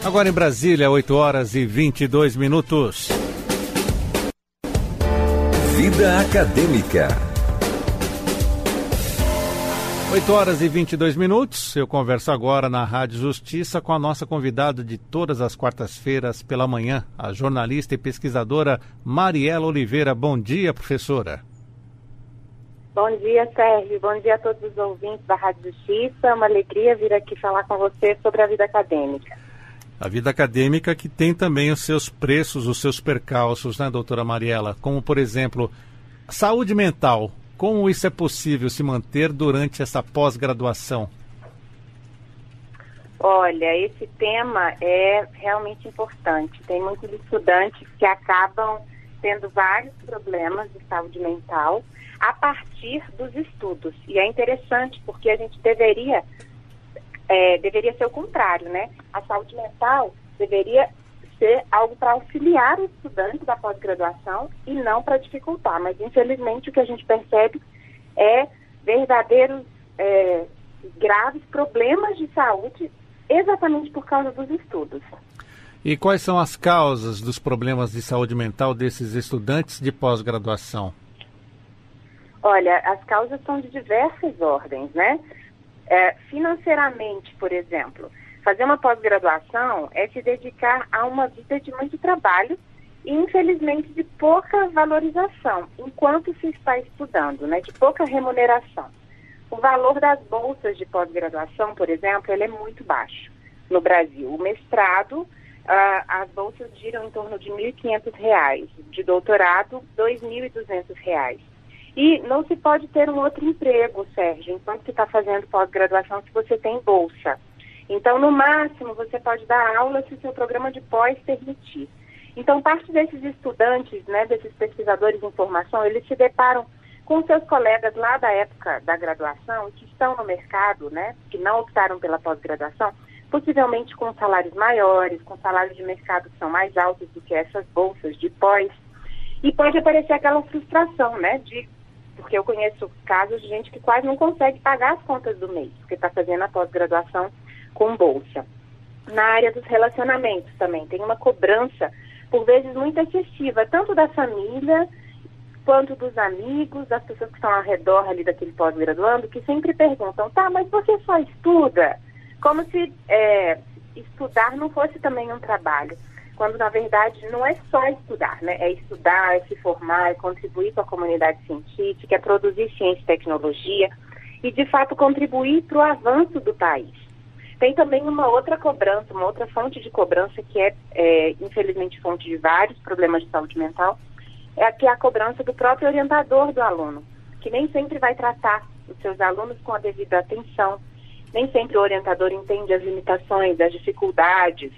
Agora em Brasília, 8 horas e 22 minutos. Vida Acadêmica. 8 horas e 22 minutos. Eu converso agora na Rádio Justiça com a nossa convidada de todas as quartas-feiras pela manhã, a jornalista e pesquisadora Mariela Oliveira. Bom dia, professora. Bom dia, Sérgio. Bom dia a todos os ouvintes da Rádio Justiça. É uma alegria vir aqui falar com você sobre a vida acadêmica. A vida acadêmica que tem também os seus preços, os seus percalços, né, doutora Mariela? Como, por exemplo, saúde mental. Como isso é possível se manter durante essa pós-graduação? Olha, esse tema é realmente importante. Tem muitos estudantes que acabam tendo vários problemas de saúde mental a partir dos estudos. E é interessante porque a gente deveria ser o contrário, né? A saúde mental deveria ser algo para auxiliar o estudante da pós-graduação e não para dificultar. Mas, infelizmente, o que a gente percebe é verdadeiros graves problemas de saúde exatamente por causa dos estudos. E quais são as causas dos problemas de saúde mental desses estudantes de pós-graduação? Olha, as causas são de diversas ordens, né? Financeiramente, por exemplo, fazer uma pós-graduação é se dedicar a uma vida de muito trabalho e, infelizmente, de pouca valorização, enquanto se está estudando, né? De pouca remuneração. O valor das bolsas de pós-graduação, por exemplo, ele é muito baixo no Brasil. O mestrado, as bolsas giram em torno de R$ 1.500, de doutorado, R$ 2.200. E não se pode ter um outro emprego, Sérgio, enquanto você está fazendo pós-graduação, se você tem bolsa. Então, no máximo, você pode dar aula se o seu programa de pós permitir. Então, parte desses estudantes, né, desses pesquisadores em formação, eles se deparam com seus colegas lá da época da graduação, que estão no mercado, né, que não optaram pela pós-graduação, possivelmente com salários maiores, com salários de mercado que são mais altos do que essas bolsas de pós. E pode aparecer aquela frustração, né, porque eu conheço casos de gente que quase não consegue pagar as contas do mês, porque está fazendo a pós-graduação com bolsa. Na área dos relacionamentos também, tem uma cobrança, por vezes, muito excessiva, tanto da família, quanto dos amigos, das pessoas que estão ao redor ali daquele pós-graduando, que sempre perguntam, tá, mas você só estuda? Como se estudar não fosse também um trabalho. Quando, na verdade, não é só estudar, né? É estudar, é se formar, é contribuir com a comunidade científica, é produzir ciência e tecnologia e, de fato, contribuir para o avanço do país. Tem também uma outra cobrança, uma outra fonte de cobrança que infelizmente, fonte de vários problemas de saúde mental, que é a cobrança do próprio orientador do aluno, que nem sempre vai tratar os seus alunos com a devida atenção, nem sempre o orientador entende as limitações, as dificuldades,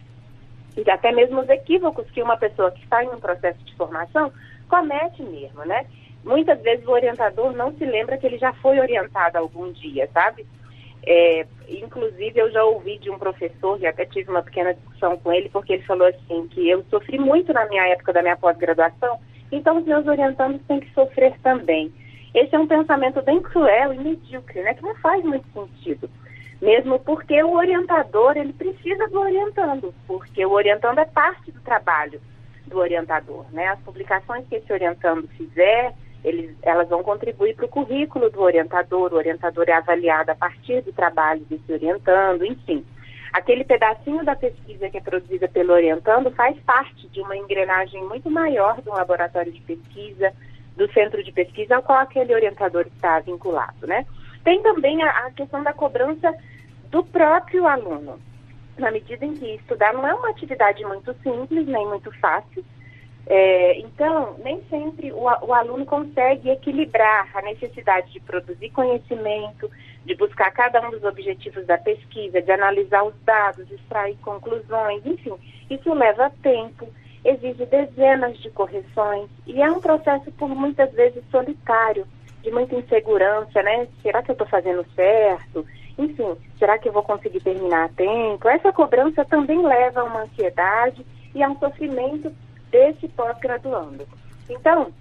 e até mesmo os equívocos que uma pessoa que está em um processo de formação comete mesmo, né? Muitas vezes o orientador não se lembra que ele já foi orientado algum dia, sabe? Inclusive eu já ouvi de um professor, e até tive uma pequena discussão com ele, porque ele falou assim, que eu sofri muito na minha época da minha pós-graduação, então os meus orientandos têm que sofrer também. Esse é um pensamento bem cruel e medíocre, né? Que não faz muito sentido. Mesmo porque o orientador, ele precisa do orientando, porque o orientando é parte do trabalho do orientador, né? As publicações que esse orientando fizer, elas vão contribuir para o currículo do orientador, o orientador é avaliado a partir do trabalho desse orientando, enfim. Aquele pedacinho da pesquisa que é produzida pelo orientando faz parte de uma engrenagem muito maior do laboratório de pesquisa, do centro de pesquisa ao qual aquele orientador está vinculado, né? Tem também a questão da cobrança do próprio aluno, na medida em que estudar não é uma atividade muito simples, nem muito fácil. Então, nem sempre o aluno consegue equilibrar a necessidade de produzir conhecimento, de buscar cada um dos objetivos da pesquisa, de analisar os dados, extrair conclusões, enfim. Isso leva tempo, exige dezenas de correções e é um processo, por muitas vezes, solitário, de muita insegurança, né? Será que eu estou fazendo certo? Enfim, será que eu vou conseguir terminar a tempo? Essa cobrança também leva a uma ansiedade e a um sofrimento desse pós-graduando. Então,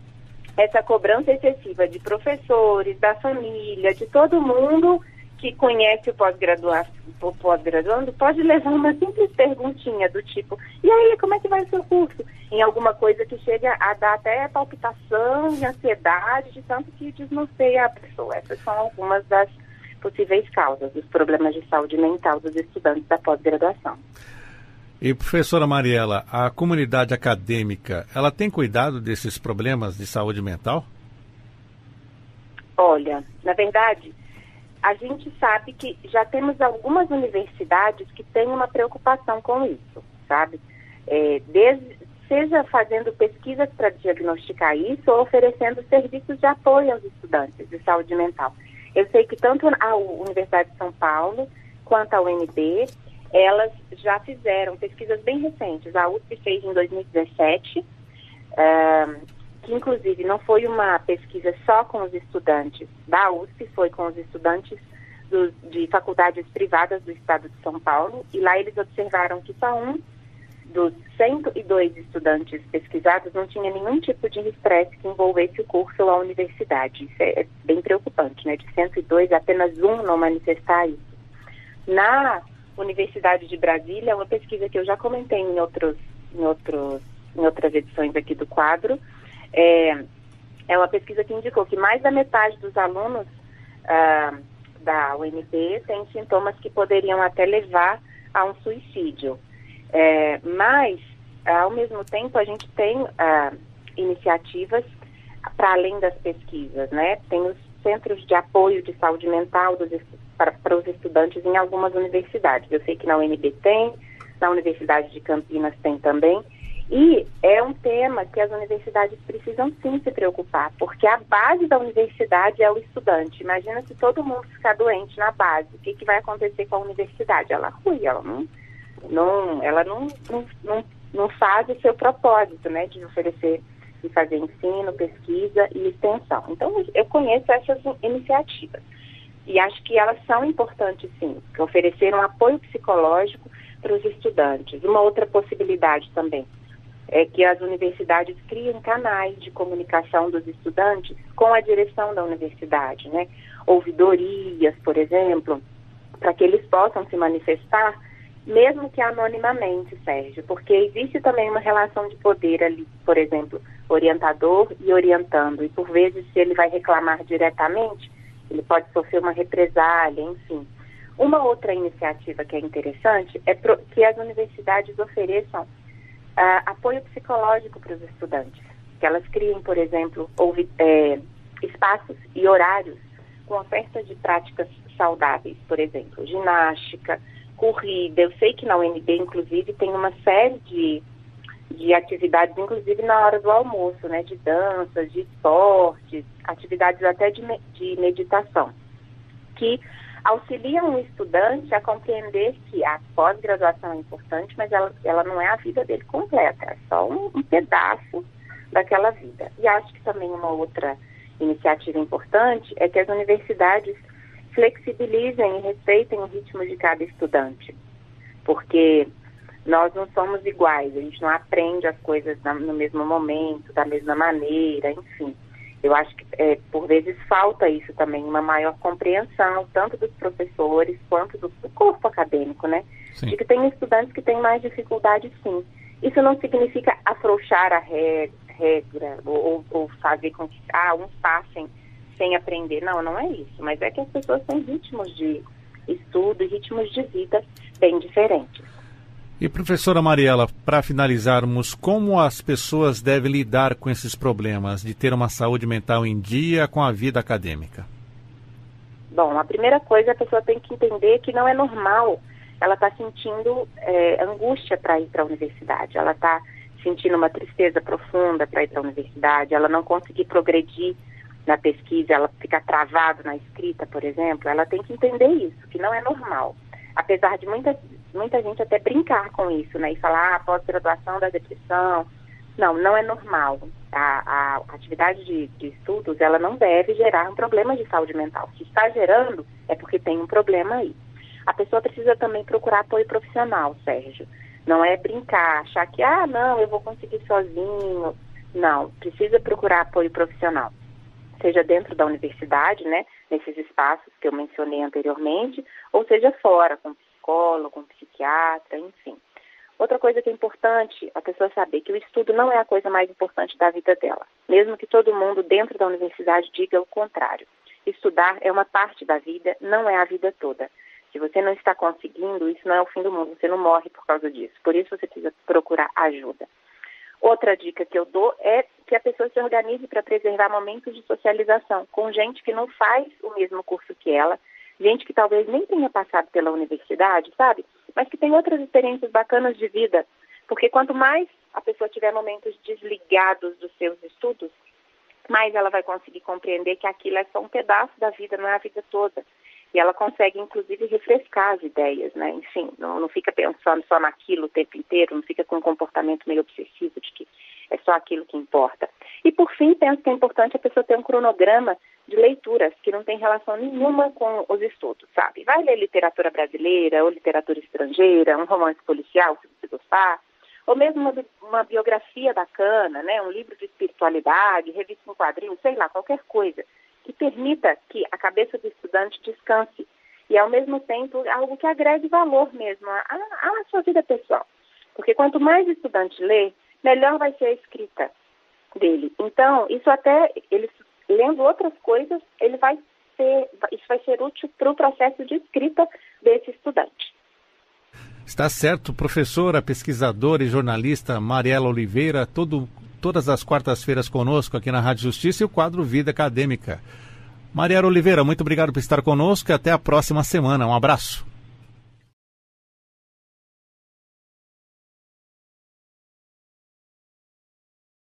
essa cobrança excessiva de professores, da família, de todo mundo que conhece o pós-graduando pode levar uma simples perguntinha do tipo, e aí, como é que vai o seu curso? Em alguma coisa que chega a dar até palpitação e ansiedade, de tanto que desnorteia a pessoa. Essas são algumas das possíveis causas dos problemas de saúde mental dos estudantes da pós-graduação. E, professora Mariela, a comunidade acadêmica, ela tem cuidado desses problemas de saúde mental? Olha, na verdade, a gente sabe que já temos algumas universidades que têm uma preocupação com isso, sabe? Seja fazendo pesquisas para diagnosticar isso ou oferecendo serviços de apoio aos estudantes de saúde mental. Eu sei que tanto a Universidade de São Paulo quanto a UNB, elas já fizeram pesquisas bem recentes. A USP fez em 2017, que inclusive não foi uma pesquisa só com os estudantes da USP, foi com os estudantes de faculdades privadas do estado de São Paulo, e lá eles observaram que só um dos 102 estudantes pesquisados não tinha nenhum tipo de estresse que envolvesse o curso ou a universidade. Isso é bem preocupante, né? De 102, apenas um não manifestar isso. Na Universidade de Brasília, uma pesquisa que eu já comentei em outras edições aqui do quadro, é uma pesquisa que indicou que mais da metade dos alunos da UNB tem sintomas que poderiam até levar a um suicídio. Mas, ao mesmo tempo, a gente tem iniciativas para além das pesquisas, né? Tem os centros de apoio de saúde mental para os estudantes em algumas universidades. Eu sei que na UNB tem, na Universidade de Campinas tem também. E é um tema que as universidades precisam sim se preocupar, porque a base da universidade é o estudante. Imagina se todo mundo ficar doente na base, o que vai acontecer com a universidade? Ela rui, ela não faz o seu propósito, né, de oferecer e fazer ensino, pesquisa e extensão. Então, eu conheço essas iniciativas e acho que elas são importantes, sim, que oferecer um apoio psicológico para os estudantes. Uma outra possibilidade também é que as universidades criem canais de comunicação dos estudantes com a direção da universidade, né? Ouvidorias, por exemplo, para que eles possam se manifestar, mesmo que anonimamente, Sérgio, porque existe também uma relação de poder ali, por exemplo, orientador e orientando, e por vezes se ele vai reclamar diretamente, ele pode sofrer uma represália, enfim. Uma outra iniciativa que é interessante é que as universidades ofereçam apoio psicológico para os estudantes, que elas criem, por exemplo, espaços e horários com oferta de práticas saudáveis, por exemplo, ginástica, corrida. Eu sei que na UNB, inclusive, tem uma série de atividades, inclusive na hora do almoço, né, de danças, de esportes, atividades até de meditação, que auxiliam o estudante a compreender que a pós-graduação é importante, mas ela não é a vida dele completa, é só um pedaço daquela vida. E acho que também uma outra iniciativa importante é que as universidades flexibilizem e respeitem o ritmo de cada estudante, porque nós não somos iguais, a gente não aprende as coisas no mesmo momento, da mesma maneira, enfim. Eu acho que, por vezes, falta isso também, uma maior compreensão, tanto dos professores quanto do corpo acadêmico, né? Sim. De que tem estudantes que têm mais dificuldade, sim. Isso não significa afrouxar a regra ou fazer com que uns passem sem aprender. Não, não é isso. Mas é que as pessoas têm ritmos de estudo e ritmos de vida bem diferentes. E, professora Mariela, para finalizarmos, como as pessoas devem lidar com esses problemas de ter uma saúde mental em dia com a vida acadêmica? Bom, a primeira coisa, a pessoa tem que entender que não é normal ela estar sentindo angústia para ir para a universidade. Ela está sentindo uma tristeza profunda para ir para a universidade, ela não conseguir progredir na pesquisa, ela ficar travada na escrita, por exemplo. Ela tem que entender isso, que não é normal. Apesar de muita gente até brincar com isso, né? E falar, pós-graduação da depressão. Não é normal. A atividade de estudos, ela não deve gerar um problema de saúde mental. Se está gerando, é porque tem um problema aí. A pessoa precisa também procurar apoio profissional, Sérgio. Não é brincar, achar que, não, eu vou conseguir sozinho. Não, precisa procurar apoio profissional. Seja dentro da universidade, né? nesses espaços que eu mencionei anteriormente, ou seja fora, com psicólogo, com psiquiatra, enfim. Outra coisa que é importante a pessoa saber que o estudo não é a coisa mais importante da vida dela, mesmo que todo mundo dentro da universidade diga o contrário. Estudar é uma parte da vida, não é a vida toda. Se você não está conseguindo, isso não é o fim do mundo, você não morre por causa disso. Por isso você precisa procurar ajuda. Outra dica que eu dou é que a pessoa se organize para preservar momentos de socialização com gente que não faz o mesmo curso que ela, gente que talvez nem tenha passado pela universidade, sabe? Mas que tem outras experiências bacanas de vida. Porque quanto mais a pessoa tiver momentos desligados dos seus estudos, mais ela vai conseguir compreender que aquilo é só um pedaço da vida, não é a vida toda. E ela consegue, inclusive, refrescar as ideias, né? Enfim, não fica pensando só naquilo o tempo inteiro, não fica com um comportamento meio obsessivo de que é só aquilo que importa. E, por fim, penso que é importante a pessoa ter um cronograma de leituras que não tem relação nenhuma com os estudos, sabe? Vai ler literatura brasileira ou literatura estrangeira, um romance policial, se você gostar, ou mesmo uma biografia bacana, né? Um livro de espiritualidade, revista em quadrinhos, sei lá, qualquer coisa que permita que a cabeça do estudante descanse e, ao mesmo tempo, algo que agregue valor mesmo à sua vida pessoal. Porque quanto mais o estudante lê, melhor vai ser a escrita dele. Então, isso até, ele lendo outras coisas, isso vai ser útil para o processo de escrita desse estudante. Está certo, professora, pesquisadora e jornalista Mariela Oliveira, todas as quartas-feiras conosco aqui na Rádio Justiça e o quadro Vida Acadêmica. Mariela Oliveira, muito obrigado por estar conosco e até a próxima semana. Um abraço.